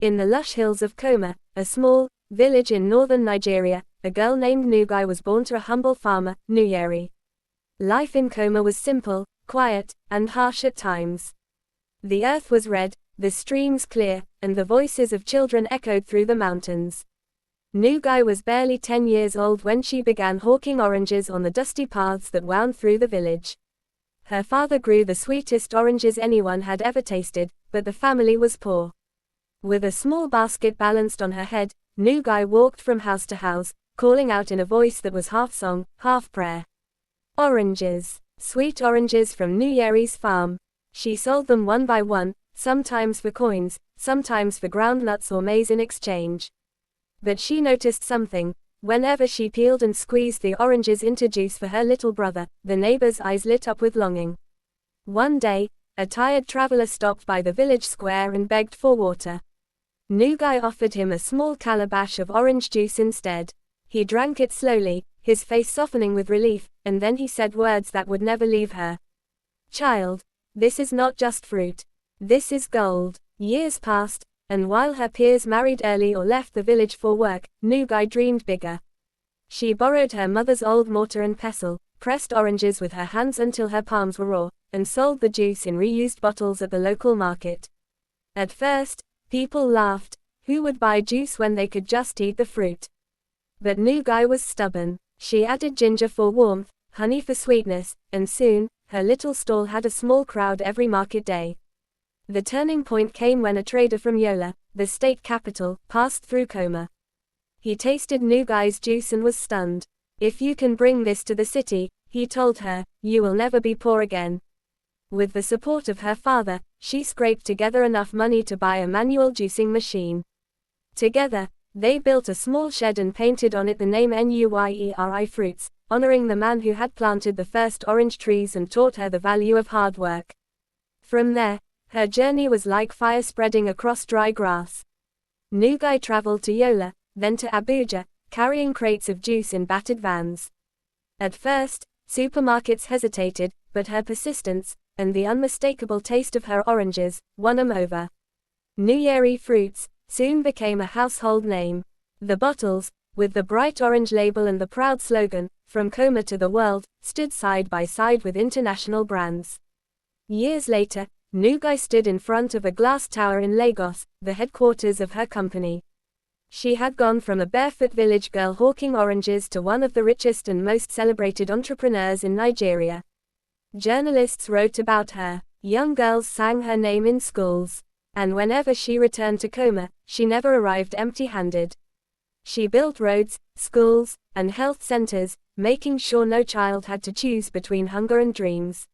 In the lush hills of Koma, a small village in northern Nigeria, a girl named Nugai was born to a humble farmer, Nuyeri. Life in Koma was simple, quiet, and harsh at times. The earth was red, the streams clear, and the voices of children echoed through the mountains. Nugai was barely 10 years old when she began hawking oranges on the dusty paths that wound through the village. Her father grew the sweetest oranges anyone had ever tasted, but the family was poor. With a small basket balanced on her head, Nugai walked from house to house, calling out in a voice that was half song, half prayer. Oranges. Sweet oranges from Nuyeri's farm. She sold them one by one, sometimes for coins, sometimes for ground nuts or maize in exchange. But she noticed something. Whenever she peeled and squeezed the oranges into juice for her little brother, the neighbors' eyes lit up with longing. One day, a tired traveler stopped by the village square and begged for water. Nugai offered him a small calabash of orange juice instead. He drank it slowly, his face softening with relief, and then he said words that would never leave her. "Child, this is not just fruit. This is gold." Years passed, and while her peers married early or left the village for work, Nugai dreamed bigger. She borrowed her mother's old mortar and pestle, pressed oranges with her hands until her palms were raw, and sold the juice in reused bottles at the local market. At first, people laughed. Who would buy juice when they could just eat the fruit? But Nugai was stubborn. She added ginger for warmth, honey for sweetness, and soon, her little stall had a small crowd every market day. The turning point came when a trader from Yola, the state capital, passed through Koma. He tasted Nugai's juice and was stunned. "If you can bring this to the city," he told her, "you will never be poor again." With the support of her father, she scraped together enough money to buy a manual juicing machine. Together, they built a small shed and painted on it the name Nuyeri Fruits, honoring the man who had planted the first orange trees and taught her the value of hard work. From there, her journey was like fire spreading across dry grass. Nugai traveled to Yola, then to Abuja, carrying crates of juice in battered vans. At first, supermarkets hesitated, but her persistence, and the unmistakable taste of her oranges, won them over. Nuyeri Fruits soon became a household name. The bottles, with the bright orange label and the proud slogan, "From Koma to the World," stood side by side with international brands. Years later, Nugai stood in front of a glass tower in Lagos, the headquarters of her company. She had gone from a barefoot village girl hawking oranges to one of the richest and most celebrated entrepreneurs in Nigeria. Journalists wrote about her. Young girls sang her name in schools. And whenever she returned to Koma, she never arrived empty-handed. She built roads, schools, and health centers, making sure no child had to choose between hunger and dreams.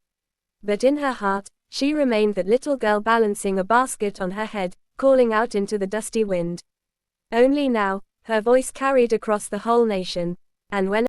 But in her heart, she remained that little girl balancing a basket on her head, calling out into the dusty wind. Only now, her voice carried across the whole nation. And when